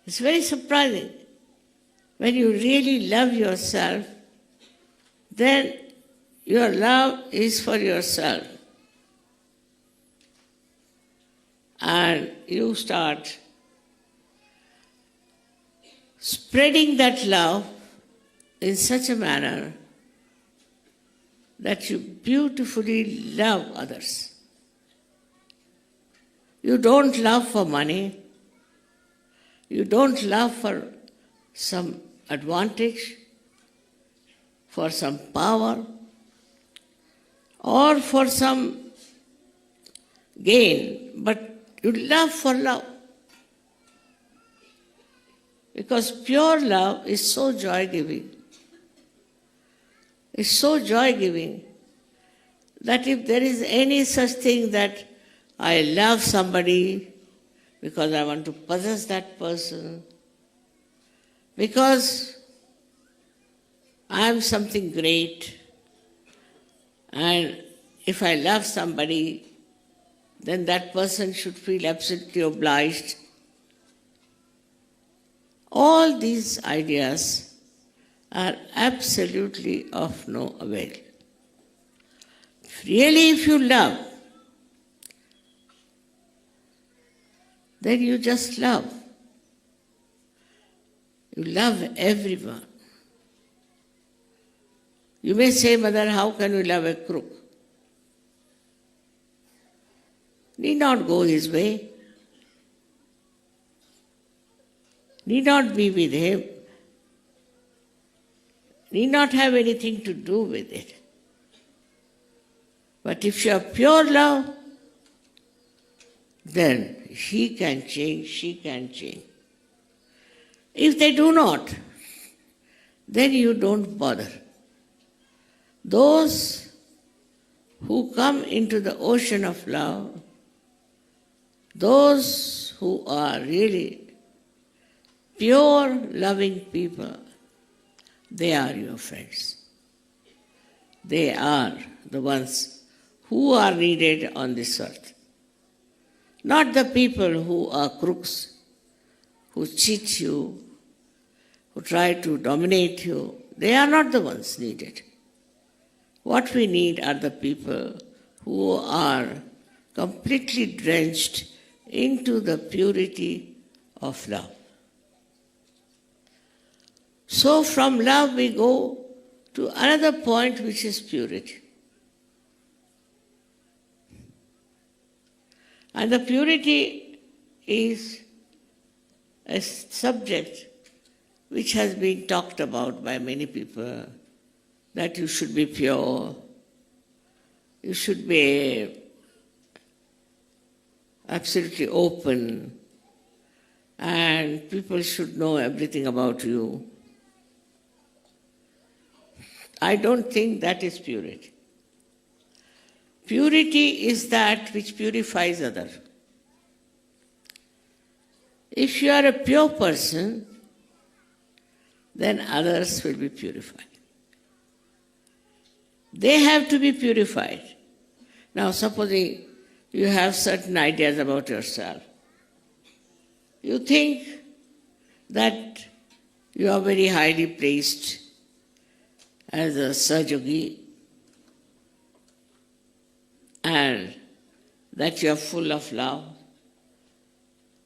It's very surprising. When you really love yourself, then your love is for yourself. And you start spreading that love in such a manner that you beautifully love others. You don't love for money. You don't love for some advantage, for some power, or for some gain, but you love for love. Because pure love is so joy-giving. It's so joy-giving that if there is any such thing that I love somebody because I want to possess that person, because I am something great, and if I love somebody, then that person should feel absolutely obliged. All these ideas are absolutely of no avail. Really, if you love, then you just love. You love everyone. You may say, Mother, how can you love a crook? Need not go his way. Need not be with him. Need not have anything to do with it. But if you have pure love, then he can change, she can change. If they do not, then you don't bother. Those who come into the ocean of love, those who are really pure loving people, they are your friends. They are the ones who are needed on this earth. Not the people who are crooks, who cheat you, who try to dominate you. They are not the ones needed. What we need are the people who are completely drenched into the purity of love. So from love we go to another point, which is purity. And the purity is a subject which has been talked about by many people, that you should be pure, you should be absolutely open, and people should know everything about you. I don't think that is purity. Purity is that which purifies others. If you are a pure person, then others will be purified. They have to be purified. Now, supposing you have certain ideas about yourself. You think that you are very highly placed as a Sahajogi and that you are full of love.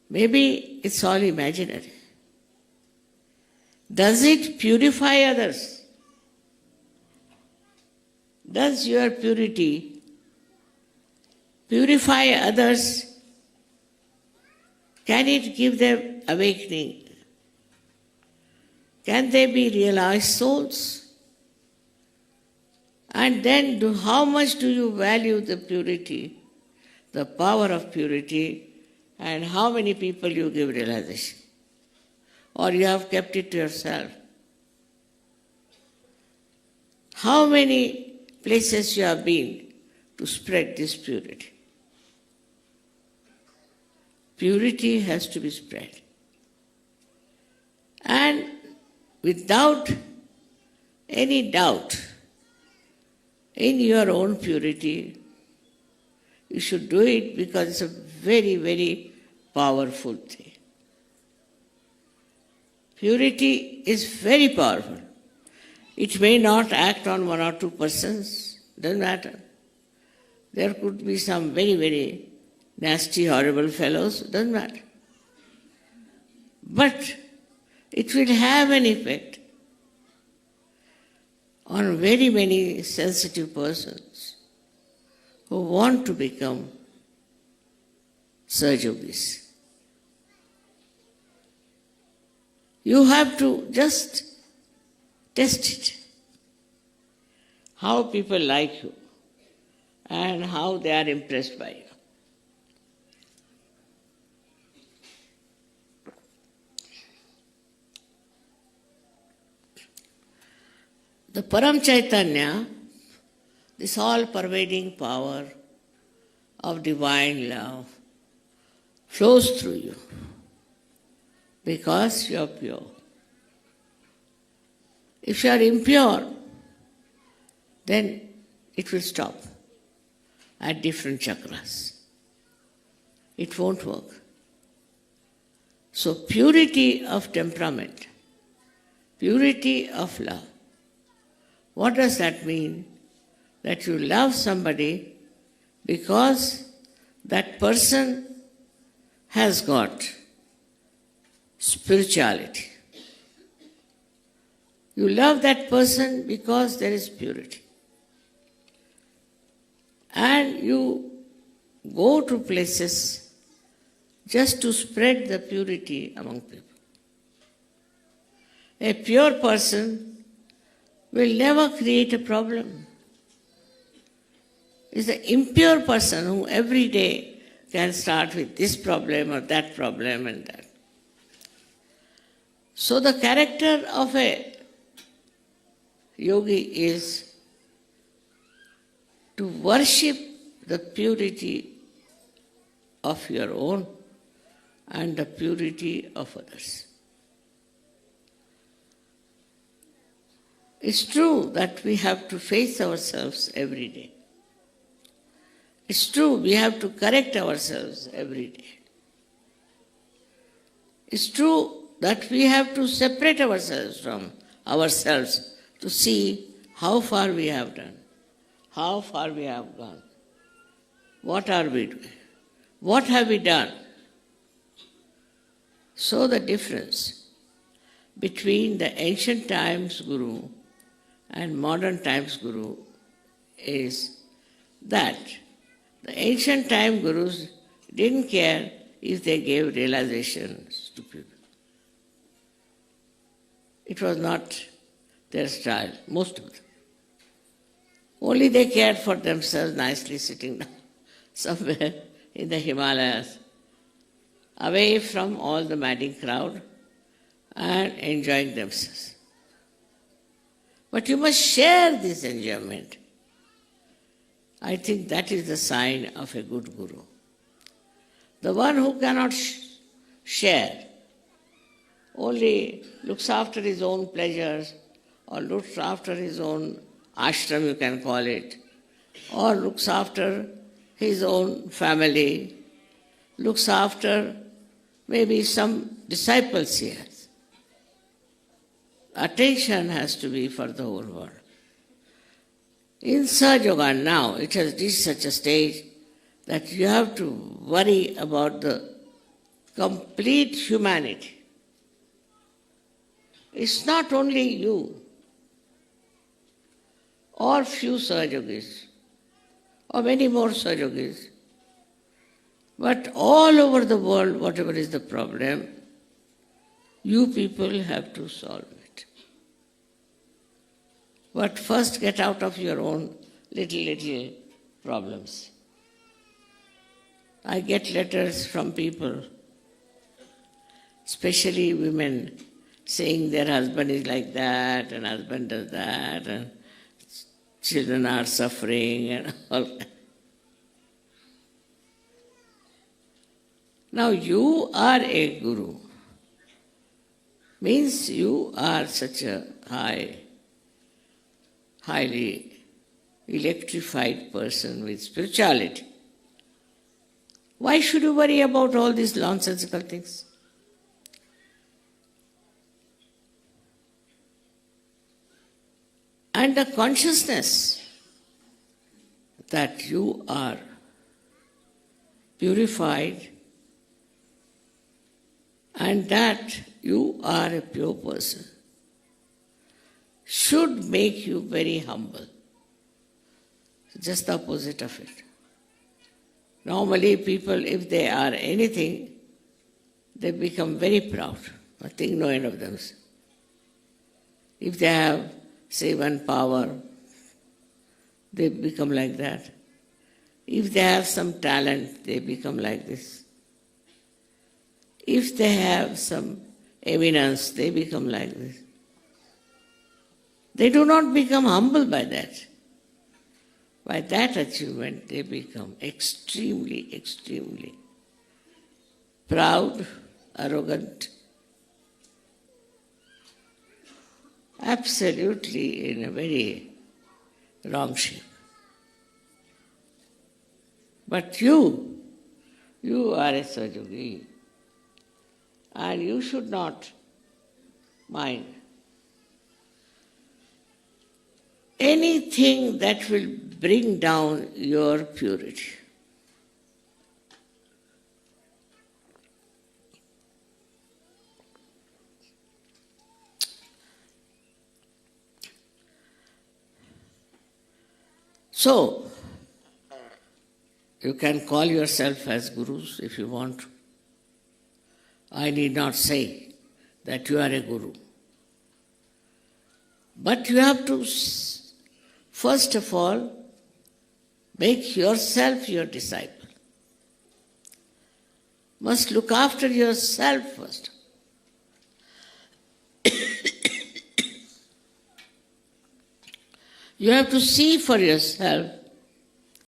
Maybe it's all imaginary. Does it purify others? Does your purity purify others? Can it give them awakening? Can they be realized souls? And then how much do you value the purity, the power of purity, and how many people you give realization? Or you have kept it to yourself? How many places you have been to spread this purity? Purity has to be spread. And without any doubt in your own purity, you should do it because it's a very, very powerful thing. Purity is very powerful. It may not act on one or two persons, doesn't matter. There could be some very, very nasty, horrible fellows, doesn't matter. But it will have an effect on very many sensitive persons who want to become Sahajogis. You have to just test it, how people like you and how they are impressed by you. The Param Chaitanya, this all-pervading power of divine love, flows through you because you are pure. If you are impure, then it will stop at different chakras. It won't work. So purity of temperament, purity of love. What does that mean? That you love somebody because that person has got spirituality. You love that person because there is purity. And you go to places just to spread the purity among people. A pure person will never create a problem. It's the impure person who every day can start with this problem or that problem and that. So the character of a yogi is to worship the purity of your own and the purity of others. It's true that we have to face ourselves every day. It's true we have to correct ourselves every day. It's true that we have to separate ourselves from ourselves to see how far we have done, how far we have gone. What are we doing? What have we done? So the difference between the ancient times Guru and modern times Guru is that the ancient time Gurus didn't care if they gave realizations to people. It was not their style, most of them. Only they cared for themselves nicely sitting down somewhere in the Himalayas, away from all the madding crowd and enjoying themselves. But you must share this enjoyment. I think that is the sign of a good Guru. The one who cannot share, only looks after his own pleasures, or looks after his own ashram, you can call it, or looks after his own family, looks after maybe some disciples he has. Attention has to be for the whole world. In Sahaja Yoga now, it has reached such a stage that you have to worry about the complete humanity. It's not only you or few Sahajogis or many more Sahajogis, but all over the world, whatever is the problem, you people have to solve it. But first get out of your own little problems. I get letters from people, especially women, saying their husband is like that and husband does that and children are suffering and all that. Now you are a guru. Means you are such a highly electrified person with spirituality. Why should you worry about all these nonsensical things? And the consciousness that you are purified and that you are a pure person should make you very humble. Just the opposite of it. Normally people, if they are anything, they become very proud. I think no end of them. If they have, say, one power, they become like that. If they have some talent, they become like this. If they have some eminence, they become like this. They do not become humble by that. By that achievement, they become extremely, extremely proud, arrogant, absolutely in a very wrong shape. But you are a Sahajogi, and you should not mind anything that will bring down your purity. So, you can call yourself as gurus if you want to. I need not say that you are a guru. But you have to, first of all, make yourself your disciple. Must look after yourself first. You have to see for yourself